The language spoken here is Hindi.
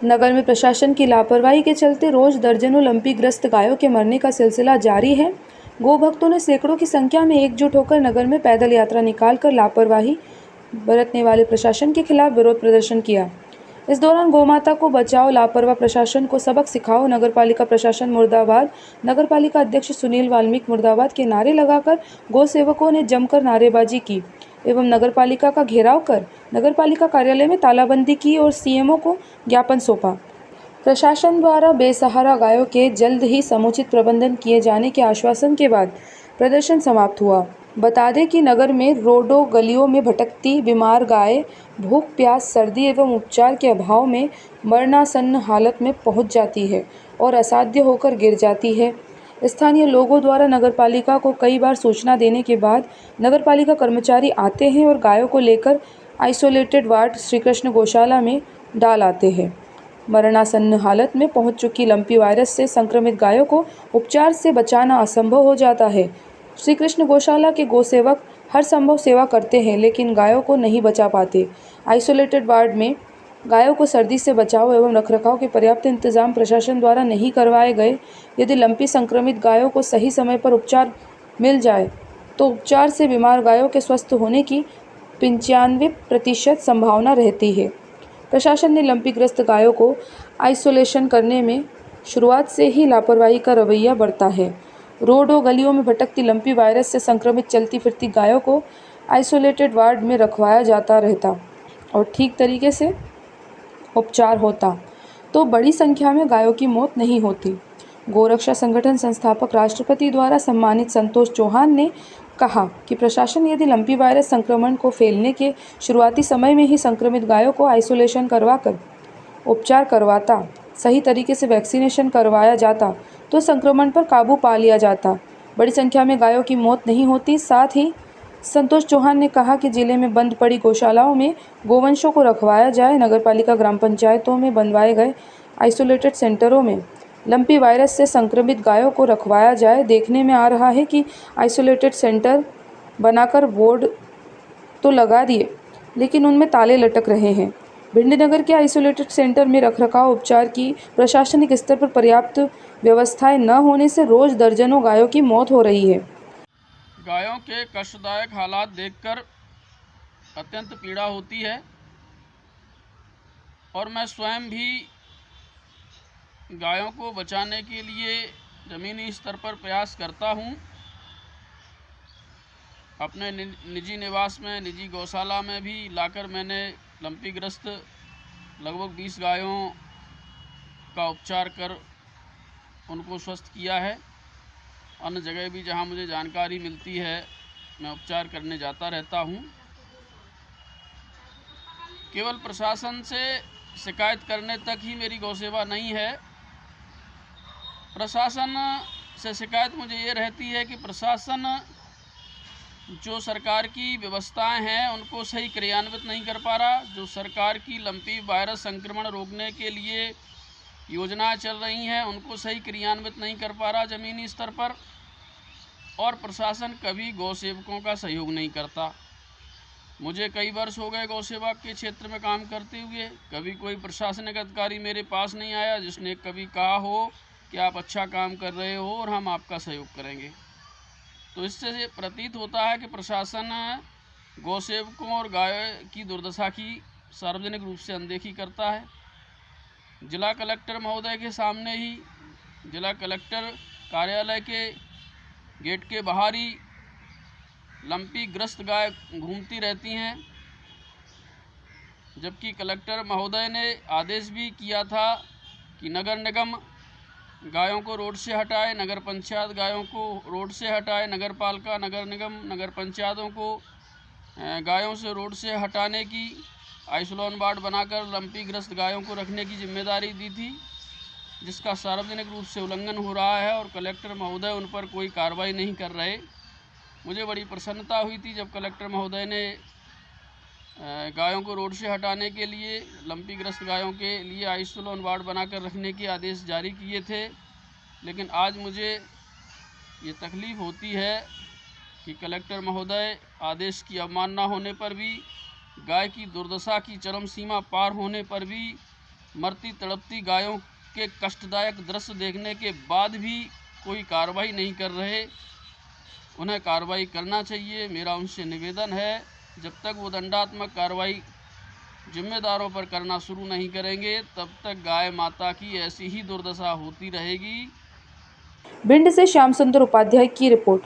नगर में प्रशासन की लापरवाही के चलते रोज दर्जनों लंपी ग्रस्त गायों के मरने का सिलसिला जारी है। गौ भक्तों ने सैकड़ों की संख्या में एकजुट होकर नगर में पैदल यात्रा निकालकर लापरवाही बरतने वाले प्रशासन के खिलाफ विरोध प्रदर्शन किया। इस दौरान गौमाता को बचाओ, लापरवाह प्रशासन को सबक सिखाओ, नगरपालिका प्रशासन मुर्दाबाद, नगरपालिका अध्यक्ष सुनील वाल्मीकि मुर्दाबाद के नारे लगाकर गौ सेवकों ने जमकर नारेबाजी की एवं नगरपालिका का घेराव कर नगरपालिका कार्यालय में तालाबंदी की और सीएमओ को ज्ञापन सौंपा। प्रशासन द्वारा बेसहारा गायों के जल्द ही समुचित प्रबंधन किए जाने के आश्वासन के बाद प्रदर्शन समाप्त हुआ। बता दें कि नगर में रोडों गलियों में भटकती बीमार गाय भूख प्यास सर्दी एवं उपचार के अभाव में मरणासन्न हालत में पहुंच जाती है और असाध्य होकर गिर जाती है। स्थानीय लोगों द्वारा नगरपालिका को कई बार सूचना देने के बाद नगरपालिका कर्मचारी आते हैं और गायों को लेकर आइसोलेटेड वार्ड श्रीकृष्ण गौशाला में डाल आते हैं। मरणासन्न हालत में पहुंच चुकी लंपी वायरस से संक्रमित गायों को उपचार से बचाना असंभव हो जाता है। श्री कृष्ण गौशाला के गौसेवक हर संभव सेवा करते हैं लेकिन गायों को नहीं बचा पाते। आइसोलेटेड वार्ड में गायों को सर्दी से बचाव एवं रखरखाव के पर्याप्त इंतजाम प्रशासन द्वारा नहीं करवाए गए। यदि लंपी संक्रमित गायों को सही समय पर उपचार मिल जाए तो उपचार से बीमार गायों के स्वस्थ होने की 95% संभावना रहती है। प्रशासन ने लंपीग्रस्त गायों को आइसोलेशन करने में शुरुआत से ही लापरवाही का रवैया बरता है। रोडों गलियों में भटकती लंपी वायरस से संक्रमित चलती फिरती गायों को आइसोलेटेड वार्ड में रखवाया जाता रहता और ठीक तरीके से उपचार होता तो बड़ी संख्या में गायों की मौत नहीं होती। गौरक्षा संगठन संस्थापक राष्ट्रपति द्वारा सम्मानित संतोष चौहान ने कहा कि प्रशासन यदि लंपी वायरस संक्रमण को फैलने के शुरुआती समय में ही संक्रमित गायों को आइसोलेशन करवाकर उपचार करवाता, सही तरीके से वैक्सीनेशन करवाया जाता तो संक्रमण पर काबू पा लिया जाता, बड़ी संख्या में गायों की मौत नहीं होती। साथ ही संतोष चौहान ने कहा कि जिले में बंद पड़ी गौशालाओं में गोवंशों को रखवाया जाए। नगरपालिका ग्राम पंचायतों में बनवाए गए आइसोलेटेड सेंटरों में लंपी वायरस से संक्रमित गायों को रखवाया जाए। देखने में आ रहा है कि आइसोलेटेड सेंटर बनाकर बोर्ड तो लगा दिए लेकिन उनमें ताले लटक रहे हैं। भिंड नगर के आइसोलेटेड सेंटर में रखरखाव उपचार की प्रशासनिक स्तर पर पर्याप्त व्यवस्थाएं न होने से रोज दर्जनों गायों की मौत हो रही है। गायों के कष्टदायक हालात देखकर अत्यंत पीड़ा होती है और मैं स्वयं भी गायों को बचाने के लिए ज़मीनी स्तर पर प्रयास करता हूं। अपने निजी निवास में, निजी गौशाला में भी लाकर मैंने लंपीग्रस्त लगभग 20 गायों का उपचार कर उनको स्वस्थ किया है। अन्य जगह भी जहां मुझे जानकारी मिलती है मैं उपचार करने जाता रहता हूं। केवल प्रशासन से शिकायत करने तक ही मेरी गौसेवा नहीं है। प्रशासन से शिकायत मुझे ये रहती है कि प्रशासन जो सरकार की व्यवस्थाएं हैं उनको सही क्रियान्वित नहीं कर पा रहा। जो सरकार की लंपी वायरस संक्रमण रोकने के लिए योजनाएं चल रही हैं उनको सही क्रियान्वित नहीं कर पा रहा ज़मीनी स्तर पर। और प्रशासन कभी गौ सेवकों का सहयोग नहीं करता। मुझे कई वर्ष हो गए गौ सेवा के क्षेत्र में काम करते हुए, कभी कोई प्रशासनिक अधिकारी मेरे पास नहीं आया जिसने कभी कहा हो कि आप अच्छा काम कर रहे हो और हम आपका सहयोग करेंगे। तो इससे प्रतीत होता है कि प्रशासन गौ सेवकों और गाय की दुर्दशा की सार्वजनिक रूप से अनदेखी करता है। जिला कलेक्टर महोदय के सामने ही जिला कलेक्टर कार्यालय के गेट के बाहर ही लंपी ग्रस्त गाय घूमती रहती हैं, जबकि कलेक्टर महोदय ने आदेश भी किया था कि नगर निगम गायों को रोड से हटाए, नगर पंचायत गायों को रोड से हटाए, नगर पालिका, नगर निगम, नगर पंचायतों को गायों से रोड से हटाने की आइसोलेशन वार्ड बनाकर लंपीग्रस्त गायों को रखने की जिम्मेदारी दी थी, जिसका सार्वजनिक रूप से उल्लंघन हो रहा है और कलेक्टर महोदय उन पर कोई कार्रवाई नहीं कर रहे। मुझे बड़ी प्रसन्नता हुई थी जब कलेक्टर महोदय ने गायों को रोड से हटाने के लिए लंपीग्रस्त गायों के लिए आइसोलेशन वार्ड बनाकर रखने के आदेश जारी किए थे। लेकिन आज मुझे ये तकलीफ़ होती है कि कलेक्टर महोदय आदेश की अवमानना होने पर भी, गाय की दुर्दशा की चरम सीमा पार होने पर भी मरती तड़पती गायों के कष्टदायक दृश्य देखने के बाद भी कोई कार्रवाई नहीं कर रहे, उन्हें कार्रवाई करना चाहिए। मेरा उनसे निवेदन है, जब तक वो दंडात्मक कार्रवाई जिम्मेदारों पर करना शुरू नहीं करेंगे तब तक गाय माता की ऐसी ही दुर्दशा होती रहेगी। भिंड से श्याम सुंदर उपाध्याय की रिपोर्ट।